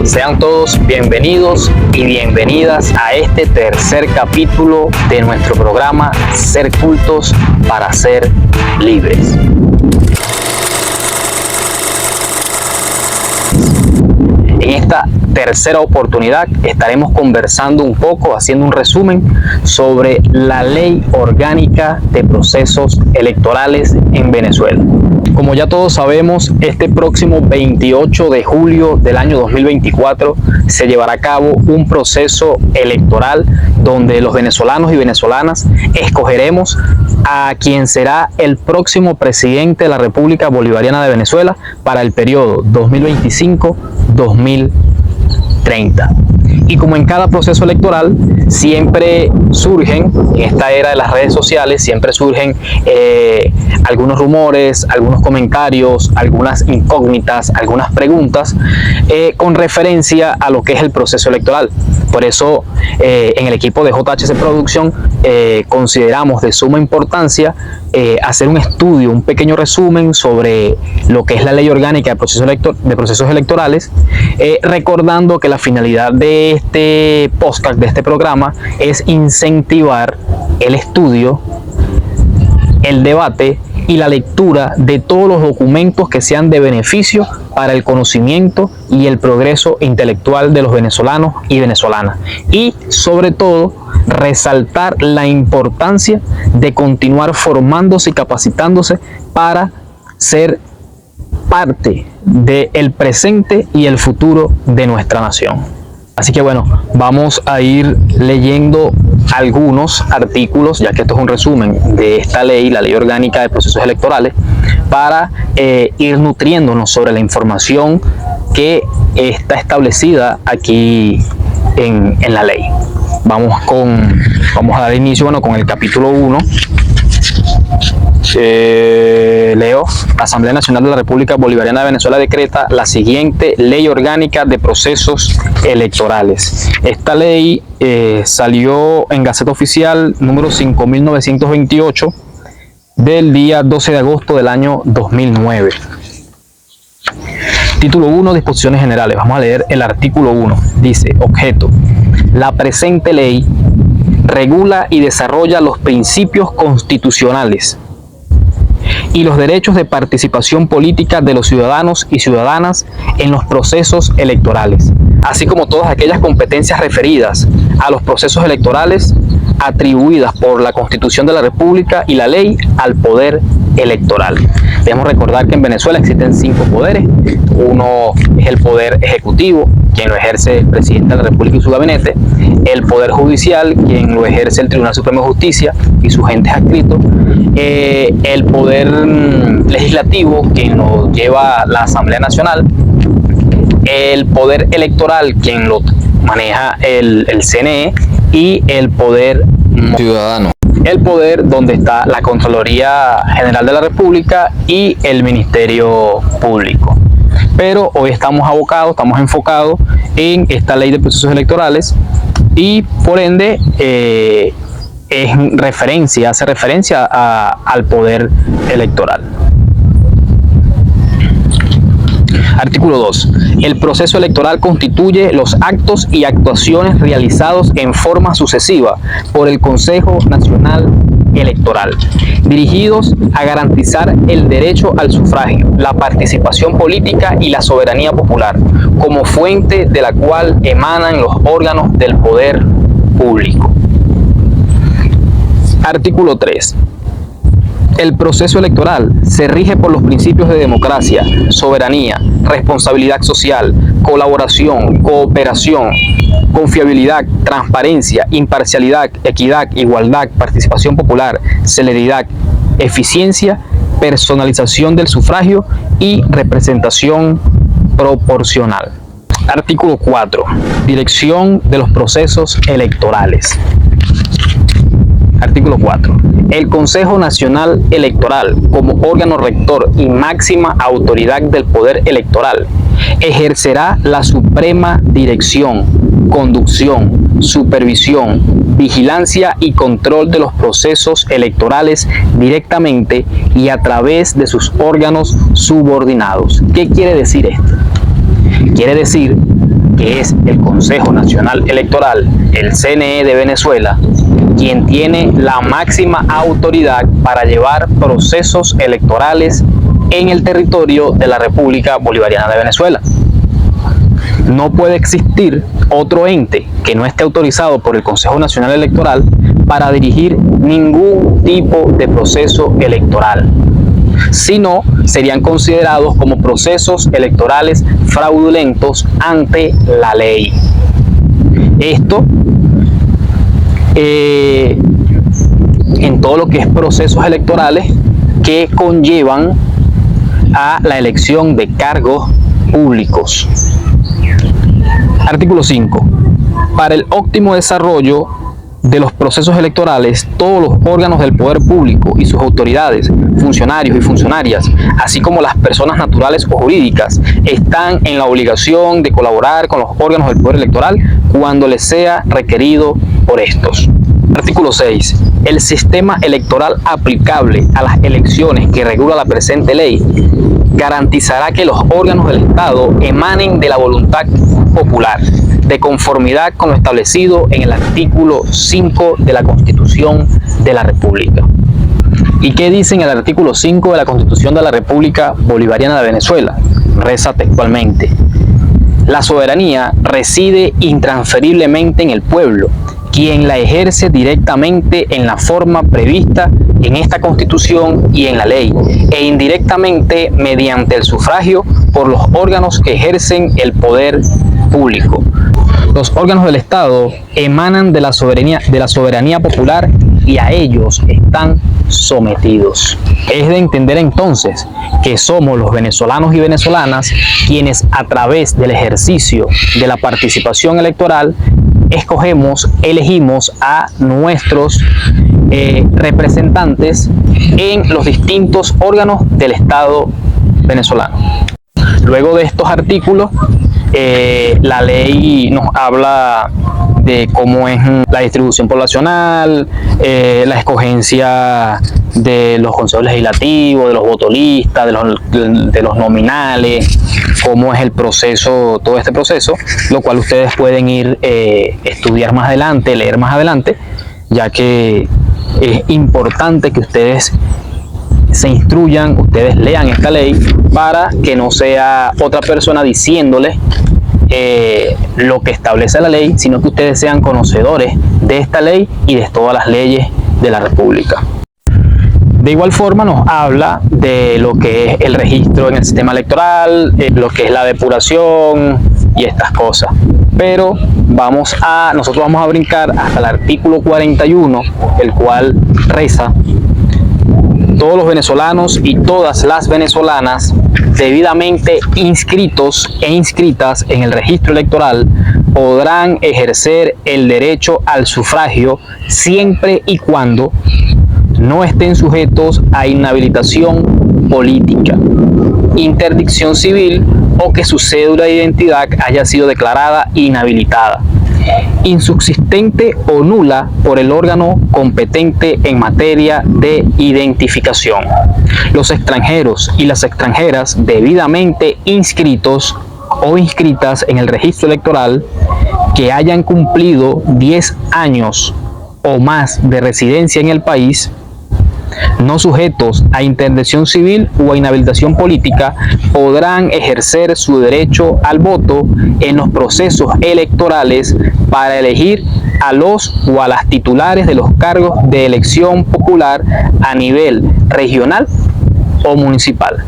Sean todos bienvenidos y bienvenidas a este tercer capítulo de nuestro programa Ser Cultos para Ser Libres. En esta tercera oportunidad estaremos conversando un poco, haciendo un resumen sobre la Ley Orgánica de Procesos Electorales en Venezuela. Como ya todos sabemos, este próximo 28 de julio del año 2024 se llevará a cabo un proceso electoral donde los venezolanos y venezolanas escogeremos a quien será el próximo presidente de la República Bolivariana de Venezuela para el periodo 2025-2030. Y como en cada proceso electoral, siempre surgen, en esta era de las redes sociales, siempre surgen algunos rumores, algunos comentarios, algunas incógnitas, algunas preguntas con referencia a lo que es el proceso electoral. Por eso, en el equipo de JHC Production consideramos de suma importancia hacer un estudio, un pequeño resumen sobre lo que es la Ley Orgánica de Procesos Electorales, recordando que la finalidad de este podcast, de este programa, es incentivar el estudio, el debate y la lectura de todos los documentos que sean de beneficio para el conocimiento y el progreso intelectual de los venezolanos y venezolanas. Y sobre todo, resaltar la importancia de continuar formándose y capacitándose para ser parte del presente y el futuro de nuestra nación. Así que bueno, vamos a ir leyendo algunos artículos, ya que esto es un resumen de esta ley, la Ley Orgánica de Procesos Electorales, para ir nutriéndonos sobre la información que está establecida aquí en la ley. Vamos a dar inicio con el capítulo 1. Leo: la Asamblea Nacional de la República Bolivariana de Venezuela decreta la siguiente Ley Orgánica de Procesos Electorales. Esta ley salió en Gaceta Oficial número 5928 del día 12 de agosto del año 2009. Título 1, disposiciones generales. Vamos a leer el artículo 1. Dice: objeto: la presente ley regula y desarrolla los principios constitucionales y los derechos de participación política de los ciudadanos y ciudadanas en los procesos electorales, así como todas aquellas competencias referidas a los procesos electorales atribuidas por la Constitución de la República y la ley al poder electoral. Debemos recordar que en Venezuela existen 5 poderes. Uno es el poder ejecutivo, quien lo ejerce el presidente de la República y su gabinete; el poder judicial, quien lo ejerce el Tribunal Supremo de Justicia y sus entes adscritos; el poder legislativo, quien lo lleva la Asamblea Nacional; el poder electoral, quien lo maneja el CNE; y el poder ciudadano, el poder donde está la Contraloría General de la República y el Ministerio Público. Pero hoy estamos enfocados en esta ley de procesos electorales y por ende hace referencia al poder electoral. Artículo 2. El proceso electoral constituye los actos y actuaciones realizados en forma sucesiva por el Consejo Nacional Electoral, dirigidos a garantizar el derecho al sufragio, la participación política y la soberanía popular, como fuente de la cual emanan los órganos del poder público. Artículo 3. El proceso electoral se rige por los principios de democracia, soberanía, responsabilidad social, colaboración, cooperación, confiabilidad, transparencia, imparcialidad, equidad, igualdad, participación popular, celeridad, eficiencia, personalización del sufragio y representación proporcional. Artículo 4. Dirección de los procesos electorales. Artículo 4. El Consejo Nacional Electoral, como órgano rector y máxima autoridad del poder electoral, ejercerá la suprema dirección, conducción, supervisión, vigilancia y control de los procesos electorales directamente y a través de sus órganos subordinados. ¿Qué quiere decir esto? Quiere decir que es el Consejo Nacional Electoral, el CNE de Venezuela, quien tiene la máxima autoridad para llevar procesos electorales en el territorio de la República Bolivariana de Venezuela. No puede existir otro ente que no esté autorizado por el Consejo Nacional Electoral para dirigir ningún tipo de proceso electoral, sino serían considerados como procesos electorales fraudulentos ante la ley. Esto en todo lo que es procesos electorales que conllevan a la elección de cargos públicos. Artículo 5. Para el óptimo desarrollo de los procesos electorales, todos los órganos del poder público y sus autoridades, funcionarios y funcionarias, así como las personas naturales o jurídicas, están en la obligación de colaborar con los órganos del poder electoral cuando les sea requerido por estos. Artículo 6. El sistema electoral aplicable a las elecciones que regula la presente ley garantizará que los órganos del Estado emanen de la voluntad popular, de conformidad con lo establecido en el artículo 5 de la Constitución de la República. ¿Y qué dice en el artículo 5 de la Constitución de la República Bolivariana de Venezuela? Reza textualmente: la soberanía reside intransferiblemente en el pueblo, quien la ejerce directamente en la forma prevista en esta Constitución y en la ley, e indirectamente mediante el sufragio por los órganos que ejercen el poder público. Los órganos del Estado emanan de la soberanía popular y a ellos están sometidos. Es de entender entonces que somos los venezolanos y venezolanas quienes, a través del ejercicio de la participación electoral, elegimos a nuestros representantes en los distintos órganos del Estado venezolano. Luego de estos artículos, la ley nos habla de cómo es la distribución poblacional, la escogencia de los consejos legislativos, de los votolistas, de los nominales, cómo es el proceso, todo este proceso, lo cual ustedes pueden ir estudiar más adelante, leer más adelante, ya que es importante que ustedes se instruyan, ustedes lean esta ley para que no sea otra persona diciéndoles lo que establece la ley, sino que ustedes sean conocedores de esta ley y de todas las leyes de la República. De igual forma nos habla de lo que es el registro en el sistema electoral, lo que es la depuración y estas cosas. Pero nosotros vamos a brincar hasta el artículo 41, el cual reza: todos los venezolanos y todas las venezolanas debidamente inscritos e inscritas en el registro electoral podrán ejercer el derecho al sufragio siempre y cuando no estén sujetos a inhabilitación política, interdicción civil o que su cédula de identidad haya sido declarada inhabilitada, insubsistente o nula por el órgano competente en materia de identificación. Los extranjeros y las extranjeras debidamente inscritos o inscritas en el registro electoral que hayan cumplido 10 años o más de residencia en el país, no sujetos a interdicción civil o a inhabilitación política, podrán ejercer su derecho al voto en los procesos electorales para elegir a los o a las titulares de los cargos de elección popular a nivel regional o municipal.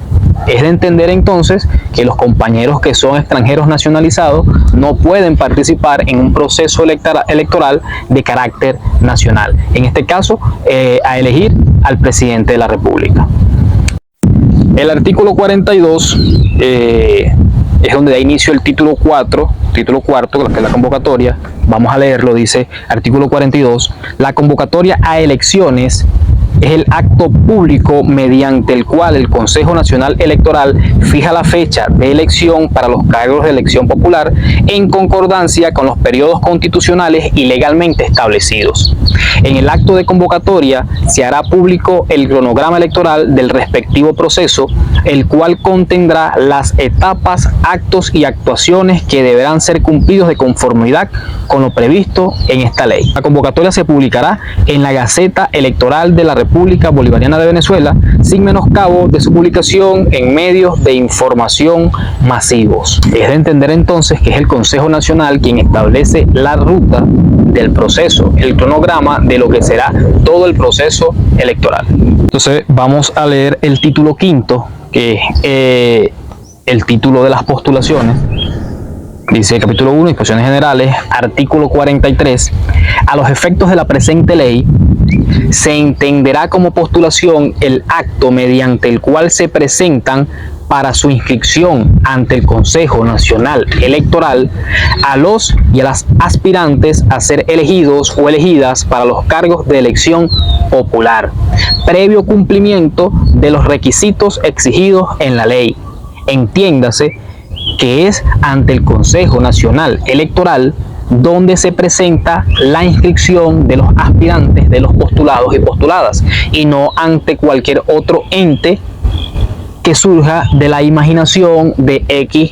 Es de entender entonces que los compañeros que son extranjeros nacionalizados no pueden participar en un proceso electoral de carácter nacional. En este caso, a elegir al presidente de la República. El artículo 42 es donde da inicio el título cuarto, que es la convocatoria. Vamos a leerlo. Dice: artículo 42. La convocatoria a elecciones es el acto público mediante el cual el Consejo Nacional Electoral fija la fecha de elección para los cargos de elección popular en concordancia con los periodos constitucionales y legalmente establecidos. En el acto de convocatoria se hará público el cronograma electoral del respectivo proceso, el cual contendrá las etapas, actos y actuaciones que deberán ser cumplidos de conformidad con lo previsto en esta ley. La convocatoria se publicará en la Gaceta Electoral de la República Bolivariana de Venezuela, sin menoscabo de su publicación en medios de información masivos. Es de entender entonces que es el Consejo Nacional quien establece la ruta del proceso, el cronograma de lo que será todo el proceso electoral. Entonces vamos a leer el título quinto, que es el título de las postulaciones. Dice capítulo 1, disposiciones generales, artículo 43. A los efectos de la presente ley, se entenderá como postulación el acto mediante el cual se presentan para su inscripción ante el Consejo Nacional Electoral a los y a las aspirantes a ser elegidos o elegidas para los cargos de elección popular, previo cumplimiento de los requisitos exigidos en la ley. Entiéndase que es ante el Consejo Nacional Electoral donde se presenta la inscripción de los aspirantes, de los postulados y postuladas, y no ante cualquier otro ente que surja de la imaginación de X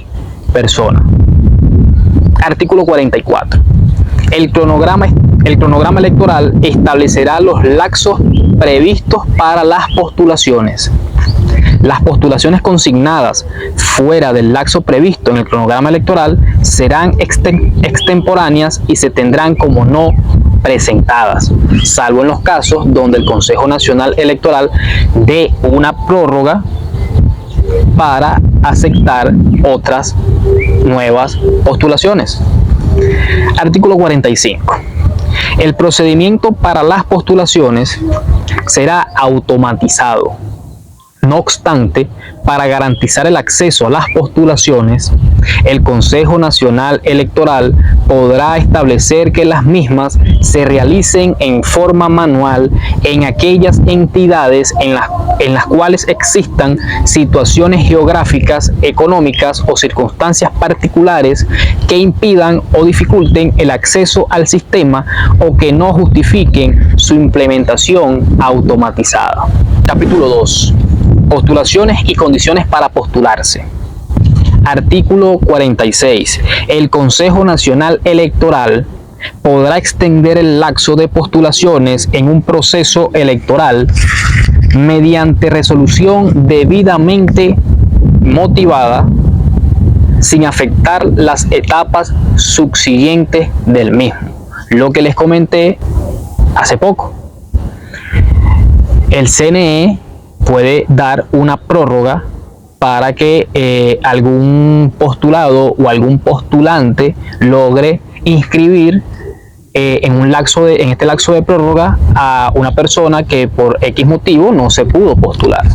persona. Artículo 44. El cronograma electoral establecerá los lapsos previstos para las postulaciones. Las postulaciones consignadas fuera del lapso previsto en el cronograma electoral serán extemporáneas y se tendrán como no presentadas, salvo en los casos donde el Consejo Nacional Electoral dé una prórroga para aceptar otras nuevas postulaciones. Artículo 45. El procedimiento para las postulaciones será automatizado. No obstante, para garantizar el acceso a las postulaciones, el Consejo Nacional Electoral podrá establecer que las mismas se realicen en forma manual en aquellas entidades en las cuales existan situaciones geográficas, económicas o circunstancias particulares que impidan o dificulten el acceso al sistema o que no justifiquen su implementación automatizada. Capítulo 2. Postulaciones y condiciones para postularse. Artículo 46. El Consejo Nacional Electoral podrá extender el lapso de postulaciones en un proceso electoral mediante resolución debidamente motivada, sin afectar las etapas subsiguientes del mismo. Lo que les comenté hace poco. El CNE puede dar una prórroga para que algún postulado o algún postulante logre inscribir en este lapso de prórroga a una persona que por X motivo no se pudo postular.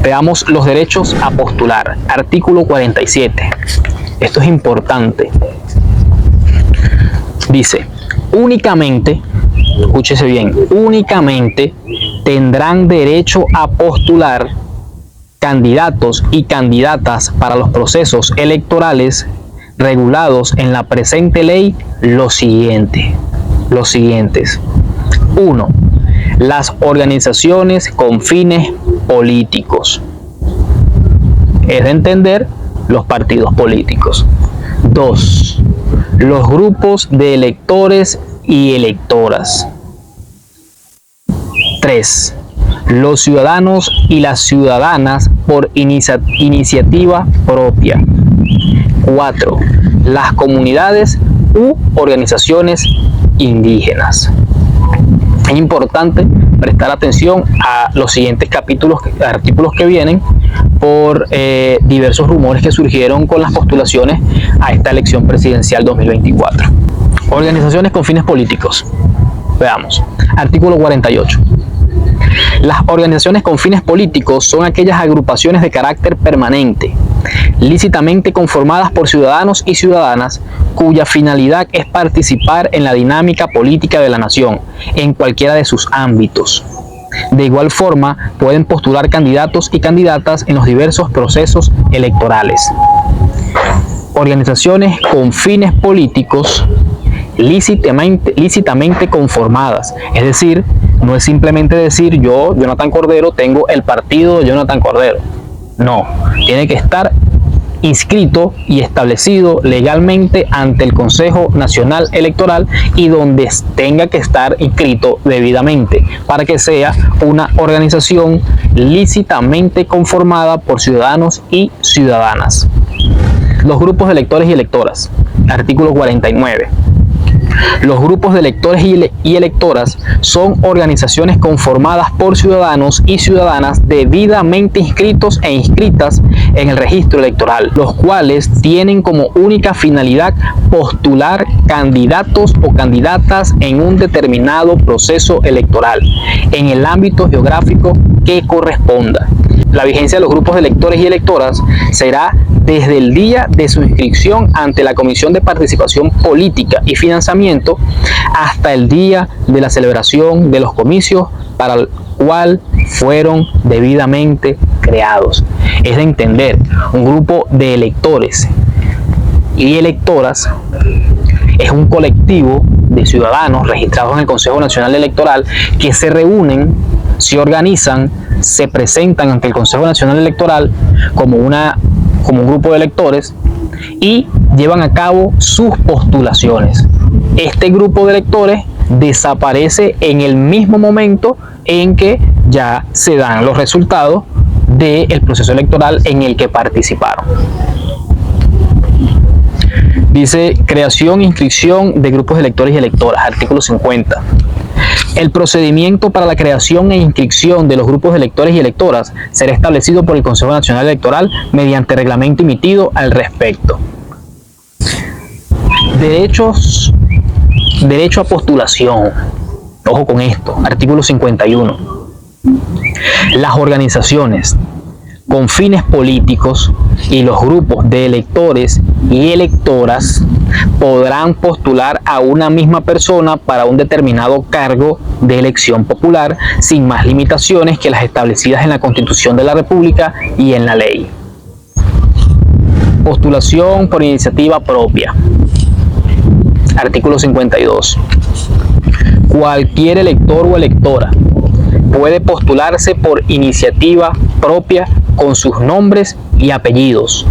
Veamos los derechos a postular. Artículo 47. Esto es importante. Dice, únicamente, escúchese bien, únicamente tendrán derecho a postular candidatos y candidatas para los procesos electorales regulados en la presente ley los siguientes. 1. Las organizaciones con fines políticos. Es de entender los partidos políticos. 2. Los grupos de electores y electoras. 3. Los ciudadanos y las ciudadanas por iniciativa propia. 4. Las comunidades u organizaciones indígenas. Es importante prestar atención a los siguientes artículos que vienen por diversos rumores que surgieron con las postulaciones a esta elección presidencial 2024. Organizaciones con fines políticos. Veamos. Artículo 48. Las organizaciones con fines políticos son aquellas agrupaciones de carácter permanente, lícitamente conformadas por ciudadanos y ciudadanas, cuya finalidad es participar en la dinámica política de la nación, en cualquiera de sus ámbitos. De igual forma, pueden postular candidatos y candidatas en los diversos procesos electorales. Organizaciones con fines políticos lícitamente conformadas. Es decir, no es simplemente decir yo, Jonathan Cordero, tengo el partido de Jonathan Cordero. No, tiene que estar inscrito y establecido legalmente ante el Consejo Nacional Electoral y donde tenga que estar inscrito debidamente para que sea una organización lícitamente conformada por ciudadanos y ciudadanas. Los grupos de electores y electoras, artículo 49. Los grupos de electores y electoras son organizaciones conformadas por ciudadanos y ciudadanas debidamente inscritos e inscritas en el registro electoral, los cuales tienen como única finalidad postular candidatos o candidatas en un determinado proceso electoral, en el ámbito geográfico que corresponda. La vigencia de los grupos de electores y electoras será desde el día de su inscripción ante la Comisión de Participación Política y Financiamiento hasta el día de la celebración de los comicios para el cual fueron debidamente creados. Es de entender, un grupo de electores y electoras es un colectivo de ciudadanos registrados en el Consejo Nacional Electoral que se reúnen, se organizan, se presentan ante el Consejo Nacional Electoral como un grupo de electores y llevan a cabo sus postulaciones. Este grupo de electores desaparece en el mismo momento en que ya se dan los resultados del proceso electoral en el que participaron. Dice creación e inscripción de grupos de electores y electoras, artículo 50. El procedimiento para la creación e inscripción de los grupos de electores y electoras será establecido por el Consejo Nacional Electoral mediante reglamento emitido al respecto. Derecho a postulación. Ojo con esto, artículo 51. Las organizaciones con fines políticos y los grupos de electores y electoras podrán postular a una misma persona para un determinado cargo de elección popular sin más limitaciones que las establecidas en la Constitución de la República y en la ley. Postulación por iniciativa propia. Artículo 52. Cualquier elector o electora puede postularse por iniciativa propia con sus nombres y apellidos,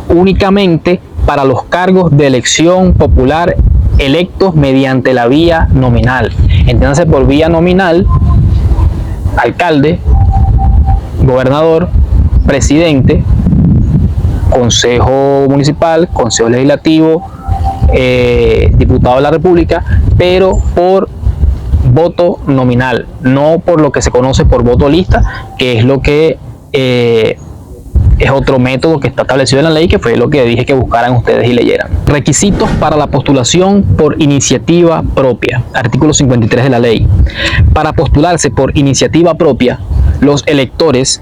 únicamente para los cargos de elección popular electos mediante la vía nominal. Entiéndase por vía nominal, alcalde, gobernador, presidente, consejo municipal, consejo legislativo, diputado de la República, pero por voto nominal, no por lo que se conoce por voto lista, que es lo que es otro método que está establecido en la ley, que fue lo que dije que buscaran ustedes y leyeran. Requisitos para la postulación por iniciativa propia, artículo 53 de la ley. Para postularse por iniciativa propia, los electores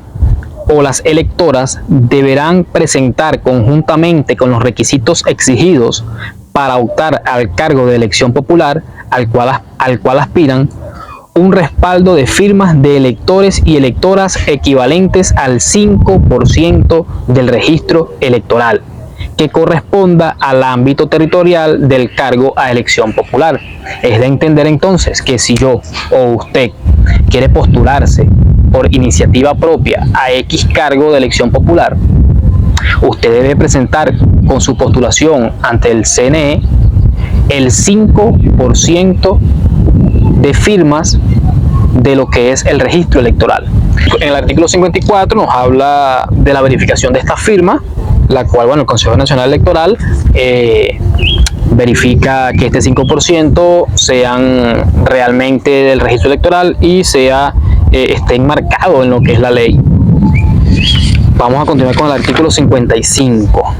o las electoras deberán presentar conjuntamente con los requisitos exigidos para optar al cargo de elección popular al cual aspiran, un respaldo de firmas de electores y electoras equivalentes al 5% del registro electoral que corresponda al ámbito territorial del cargo a elección popular. Es de entender entonces que si yo o usted quiere postularse por iniciativa propia a X cargo de elección popular, usted debe presentar con su postulación ante el CNE el 5% de firmas de lo que es el registro electoral. En el artículo 54 nos habla de la verificación de estas firmas, la cual, bueno, el Consejo Nacional Electoral verifica que este 5% sean realmente del registro electoral y esté enmarcado en lo que es la ley. Vamos a continuar con el artículo 55.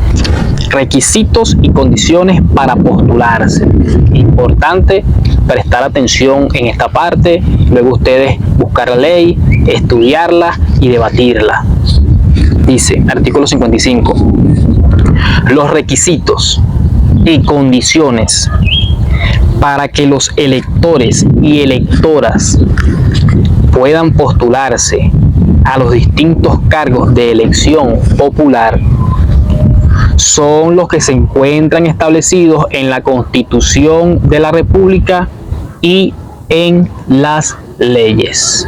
Requisitos y condiciones para postularse. Importante prestar atención en esta parte, luego ustedes buscar la ley, estudiarla y debatirla. Dice, artículo 55. Los requisitos y condiciones para que los electores y electoras puedan postularse a los distintos cargos de elección popular son los que se encuentran establecidos en la Constitución de la República y en las leyes.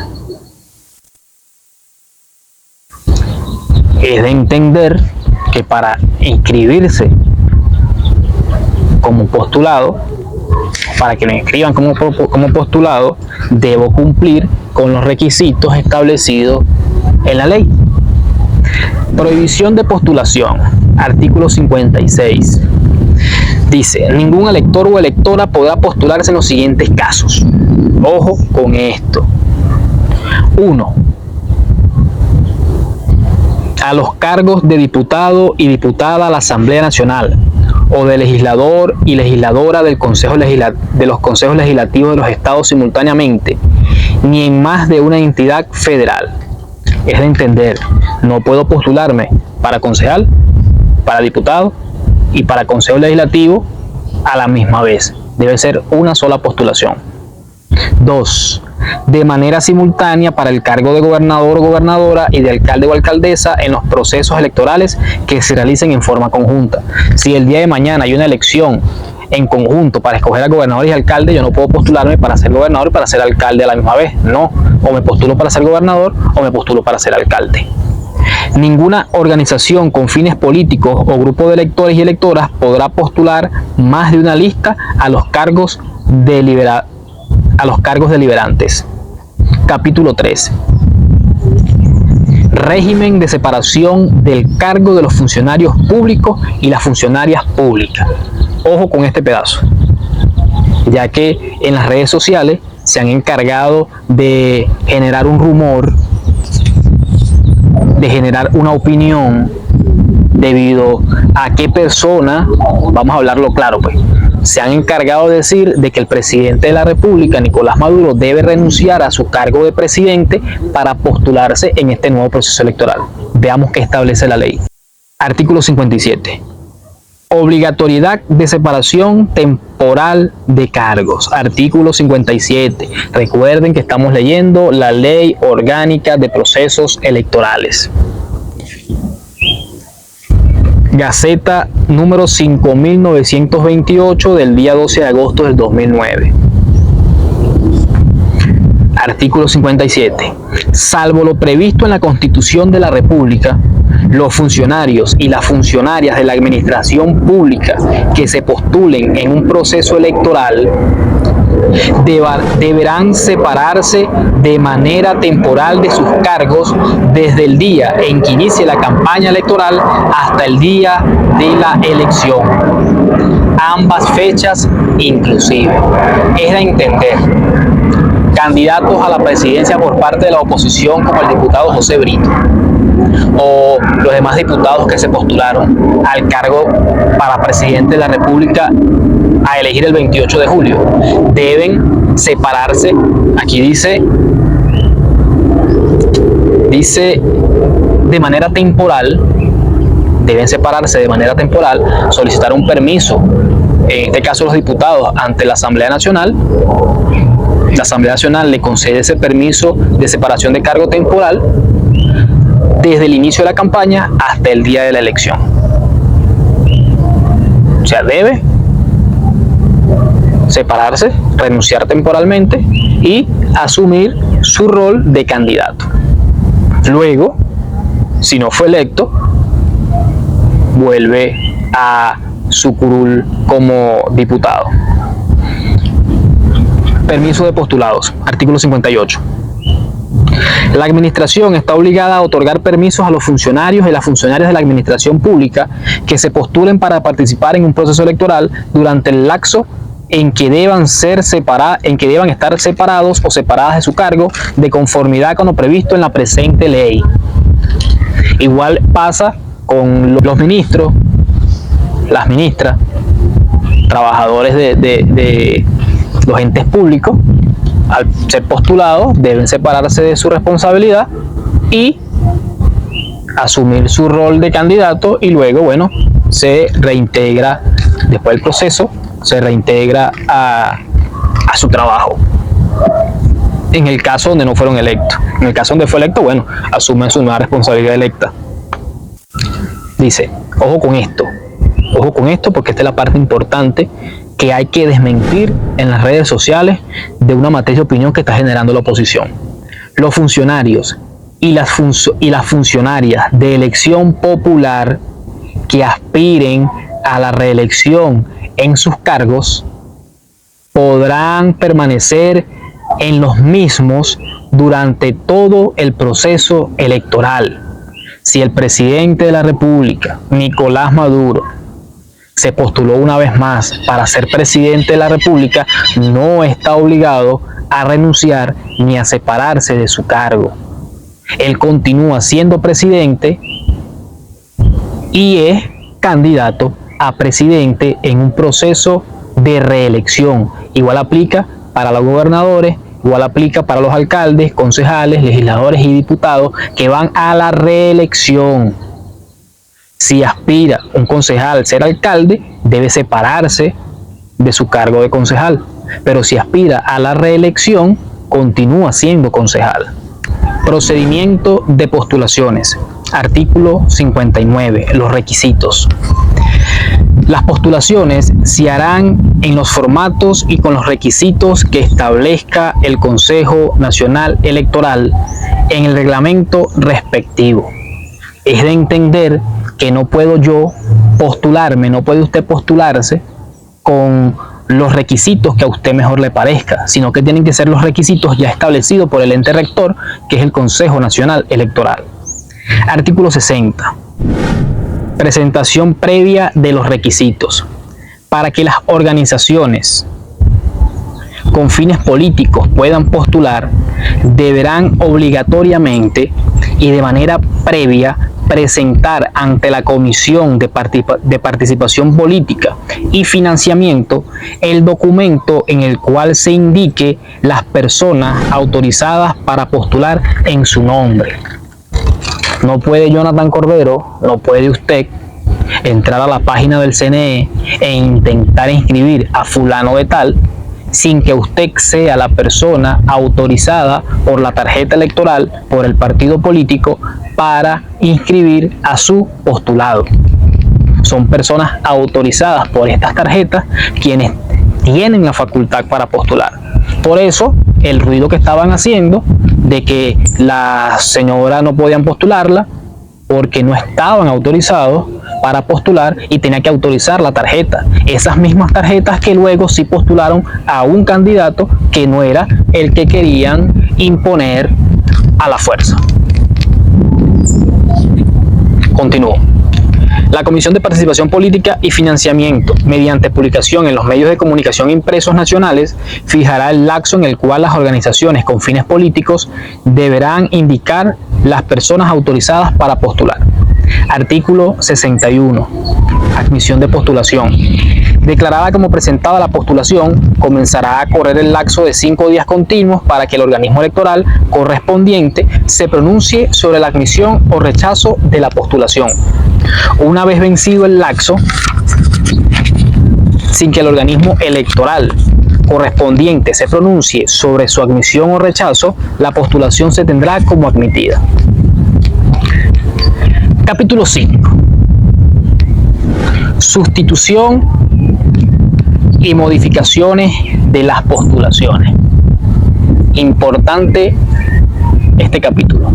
Es de entender que para inscribirse como postulado, para que me inscriban como postulado, debo cumplir con los requisitos establecidos en la ley. Prohibición de postulación, artículo 56. Dice, ningún elector o electora podrá postularse en los siguientes casos. Ojo con esto. 1. A los cargos de diputado y diputada a la Asamblea Nacional o de legislador y legisladora del de los consejos legislativos de los estados simultáneamente, ni en más de una entidad federal. Es de entender, no puedo postularme para concejal, para diputado y para consejo legislativo a la misma vez. Debe ser una sola postulación. 2. De manera simultánea para el cargo de gobernador o gobernadora y de alcalde o alcaldesa en los procesos electorales que se realicen en forma conjunta. Si el día de mañana hay una elección en conjunto para escoger a gobernador y alcalde, yo no puedo postularme para ser gobernador y para ser alcalde a la misma vez. No, o me postulo para ser gobernador o me postulo para ser alcalde. Ninguna organización con fines políticos o grupo de electores y electoras podrá postular más de una lista a los cargos deliberantes. Capítulo 3. Régimen de separación del cargo de los funcionarios públicos y las funcionarias públicas. Ojo con este pedazo, ya que en las redes sociales se han encargado de generar un rumor, de generar una opinión debido a qué persona, vamos a hablarlo claro pues, se han encargado de decir de que el presidente de la República, Nicolás Maduro, debe renunciar a su cargo de presidente para postularse en este nuevo proceso electoral. Veamos qué establece la ley. Artículo 57. Obligatoriedad de separación temporal de cargos. Artículo 57. Recuerden que estamos leyendo la Ley Orgánica de Procesos Electorales. Gaceta número 5928 del día 12 de agosto del 2009. Artículo 57. Salvo lo previsto en la Constitución de la República, los funcionarios y las funcionarias de la administración pública que se postulen en un proceso electoral deberán separarse de manera temporal de sus cargos desde el día en que inicie la campaña electoral hasta el día de la elección, ambas fechas inclusive. Es de entender, candidatos a la presidencia por parte de la oposición como el diputado José Brito o los demás diputados que se postularon al cargo para presidente de la República a elegir el 28 de julio, deben separarse. Aquí dice de manera temporal, deben separarse de manera temporal, solicitar un permiso, en este caso los diputados, ante la Asamblea Nacional. La Asamblea Nacional le concede ese permiso de separación de cargo temporal desde el inicio de la campaña hasta el día de la elección. O sea, debe separarse, renunciar temporalmente y asumir su rol de candidato. Luego, si no fue electo, vuelve a su curul como diputado. Permiso de postulados, artículo 58. La administración está obligada a otorgar permisos a los funcionarios y las funcionarias de la administración pública que se postulen para participar en un proceso electoral durante el lapso en que deban estar separados o separadas de su cargo de conformidad con lo previsto en la presente ley. Igual pasa con los ministros, las ministras, trabajadores de los entes públicos. Al ser postulados deben separarse de su responsabilidad y asumir su rol de candidato, y luego, bueno, se reintegra, después del proceso, se reintegra a su trabajo. En el caso donde no fueron electos. En el caso donde fue electo, bueno, asumen su nueva responsabilidad electa. Dice, ojo con esto, Ojo con esto porque esta es la parte importante que hay que desmentir en las redes sociales de una matriz de opinión que está generando la oposición. Los funcionarios y las funcionarias de elección popular que aspiren a la reelección en sus cargos podrán permanecer en los mismos durante todo el proceso electoral. Si el presidente de la República, Nicolás Maduro, se postuló una vez más para ser presidente de la República, no está obligado a renunciar ni a separarse de su cargo. Él continúa siendo presidente y es candidato a presidente en un proceso de reelección. Igual aplica para los gobernadores, igual aplica para los alcaldes, concejales, legisladores y diputados que van a la reelección. Si aspira un concejal a ser alcalde, debe separarse de su cargo de concejal. Pero si aspira a la reelección, continúa siendo concejal. Procedimiento de postulaciones. Artículo 59. Los requisitos. Las postulaciones se harán en los formatos y con los requisitos que establezca el Consejo Nacional Electoral en el reglamento respectivo. Es de entender que no puedo yo postularme, no puede usted postularse con los requisitos que a usted mejor le parezca, sino que tienen que ser los requisitos ya establecidos por el ente rector, que es el Consejo Nacional Electoral. Artículo 60. Presentación previa de los requisitos. Para que las organizaciones con fines políticos puedan postular, deberán obligatoriamente y de manera previa presentar ante la Comisión de Participación Política y Financiamiento el documento en el cual se indique las personas autorizadas para postular en su nombre. No puede Jonathan Cordero, no puede usted entrar a la página del CNE e intentar inscribir a fulano de tal sin que usted sea la persona autorizada por la tarjeta electoral, por el partido político, para inscribir a su postulado. Son personas autorizadas por estas tarjetas quienes tienen la facultad para postular. Por eso, el ruido que estaban haciendo de que la señora no podían postularla porque no estaban autorizados para postular y tenía que autorizar la tarjeta. Esas mismas tarjetas que luego sí postularon a un candidato que no era el que querían imponer a la fuerza. Continúo. La Comisión de Participación Política y Financiamiento, mediante publicación en los medios de comunicación impresos nacionales, fijará el lapso en el cual las organizaciones con fines políticos deberán indicar las personas autorizadas para postular. Artículo 61. Admisión de postulación. Declarada como presentada la postulación, comenzará a correr el lapso de 5 días continuos para que el organismo electoral correspondiente se pronuncie sobre la admisión o rechazo de la postulación. Una vez vencido el lapso, sin que el organismo electoral correspondiente se pronuncie sobre su admisión o rechazo, la postulación se tendrá como admitida. Capítulo 5. Sustitución y modificaciones de las postulaciones. Importante este capítulo,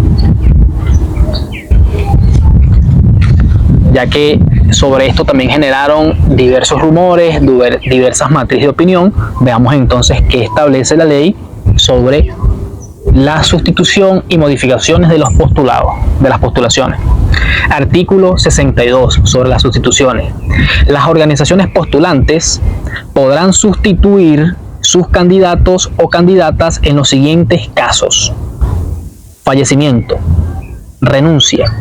ya que sobre esto también generaron diversos rumores, diversas matrices de opinión. Veamos entonces qué establece la ley sobre la sustitución y modificaciones de los postulados, de las postulaciones. Artículo 62 sobre las sustituciones. Las organizaciones postulantes podrán sustituir sus candidatos o candidatas en los siguientes casos: fallecimiento, renuncia,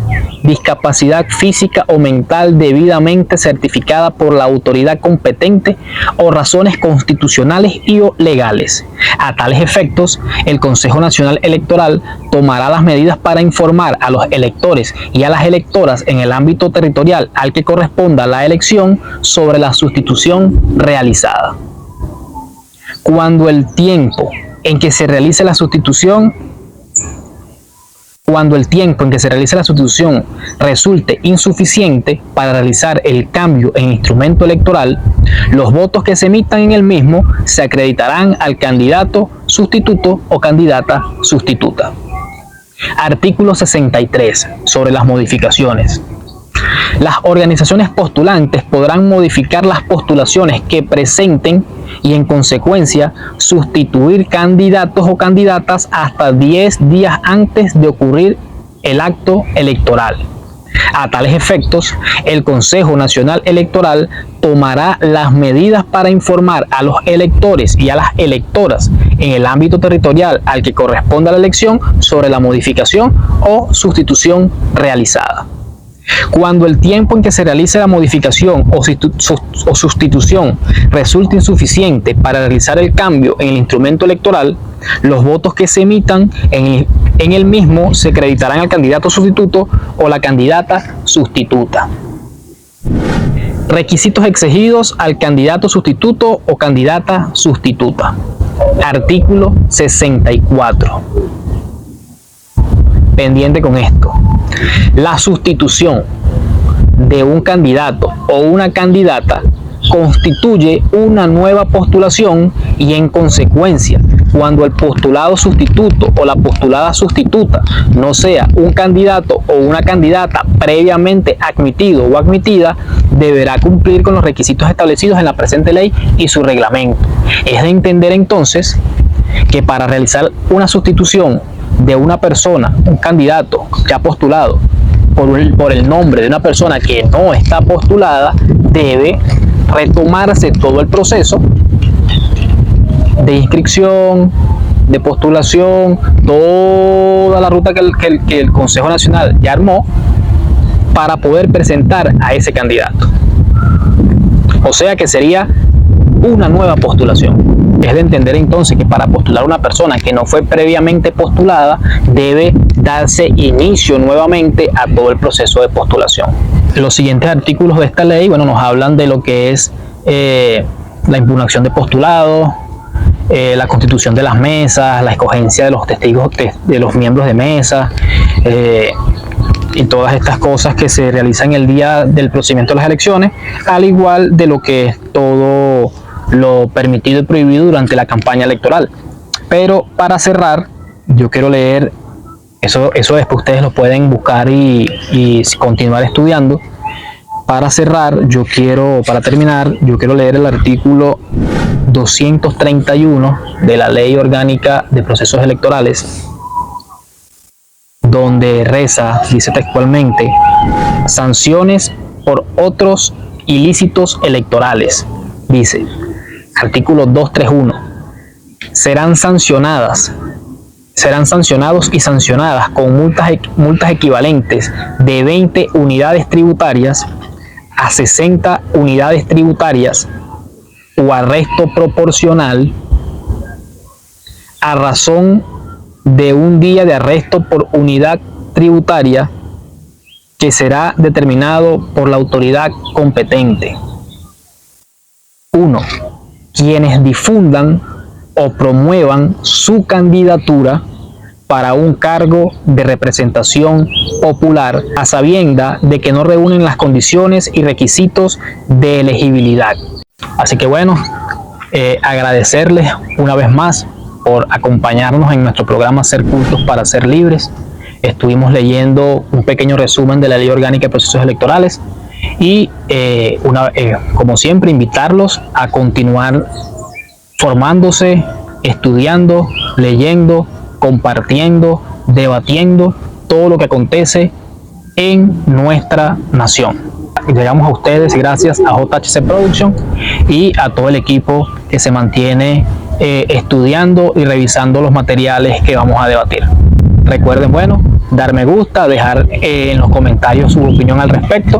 discapacidad física o mental debidamente certificada por la autoridad competente o razones constitucionales y o legales. A tales efectos, el Consejo Nacional Electoral tomará las medidas para informar a los electores y a las electoras en el ámbito territorial al que corresponda la elección sobre la sustitución realizada. Cuando el tiempo en que se realice la sustitución Cuando el tiempo en que se realice la sustitución resulte insuficiente para realizar el cambio en instrumento electoral, los votos que se emitan en el mismo se acreditarán al candidato sustituto o candidata sustituta. Artículo 63. Sobre las modificaciones. Las organizaciones postulantes podrán modificar las postulaciones que presenten y, en consecuencia, sustituir candidatos o candidatas hasta 10 días antes de ocurrir el acto electoral. A tales efectos, el Consejo Nacional Electoral tomará las medidas para informar a los electores y a las electoras en el ámbito territorial al que corresponda la elección sobre la modificación o sustitución realizada. Cuando el tiempo en que se realice la modificación o sustitución resulte insuficiente para realizar el cambio en el instrumento electoral, los votos que se emitan en el mismo se acreditarán al candidato sustituto o la candidata sustituta. Requisitos exigidos al candidato sustituto o candidata sustituta. Artículo 64. Pendiente con esto. La sustitución de un candidato o una candidata constituye una nueva postulación y, en consecuencia, cuando el postulado sustituto o la postulada sustituta no sea un candidato o una candidata previamente admitido o admitida, deberá cumplir con los requisitos establecidos en la presente ley y su reglamento. Es de entender entonces que para realizar una sustitución de una persona, un candidato ya postulado, por el nombre de una persona que no está postulada, debe retomarse todo el proceso de inscripción, de postulación, toda la ruta que el Consejo Nacional ya armó para poder presentar a ese candidato. O sea que sería una nueva postulación. Es de entender entonces que para postular a una persona que no fue previamente postulada, debe darse inicio nuevamente a todo el proceso de postulación. Los siguientes artículos de esta ley, nos hablan de lo que es la impugnación de postulados, la constitución de las mesas, la escogencia de los testigos, de los miembros de mesa, y todas estas cosas que se realizan el día del procedimiento de las elecciones, al igual de lo que es todo lo permitido y prohibido durante la campaña electoral. Pero para cerrar, yo quiero leer, eso después ustedes lo pueden buscar y continuar estudiando. Para cerrar, para terminar, yo quiero leer el artículo 231 de la Ley Orgánica de Procesos Electorales, donde dice textualmente: sanciones por otros ilícitos electorales. Dice, artículo 231, serán sancionados y sancionadas con multas equivalentes de 20 unidades tributarias a 60 unidades tributarias o arresto proporcional a razón de un día de arresto por unidad tributaria que será determinado por la autoridad competente. 1. Quienes difundan o promuevan su candidatura para un cargo de representación popular a sabienda de que no reúnen las condiciones y requisitos de elegibilidad. Así que agradecerles una vez más por acompañarnos en nuestro programa Ser Cultos para Ser Libres. Estuvimos leyendo un pequeño resumen de la Ley Orgánica de Procesos Electorales y como siempre, invitarlos a continuar formándose, estudiando, leyendo, compartiendo, debatiendo todo lo que acontece en nuestra nación. Llegamos a ustedes gracias a JHC Production y a todo el equipo que se mantiene estudiando y revisando los materiales que vamos a debatir. Recuerden, dar me gusta, dejar en los comentarios su opinión al respecto,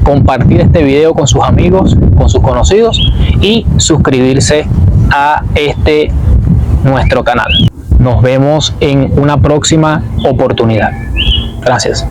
compartir este video con sus amigos, con sus conocidos y suscribirse a nuestro canal. Nos vemos en una próxima oportunidad. Gracias.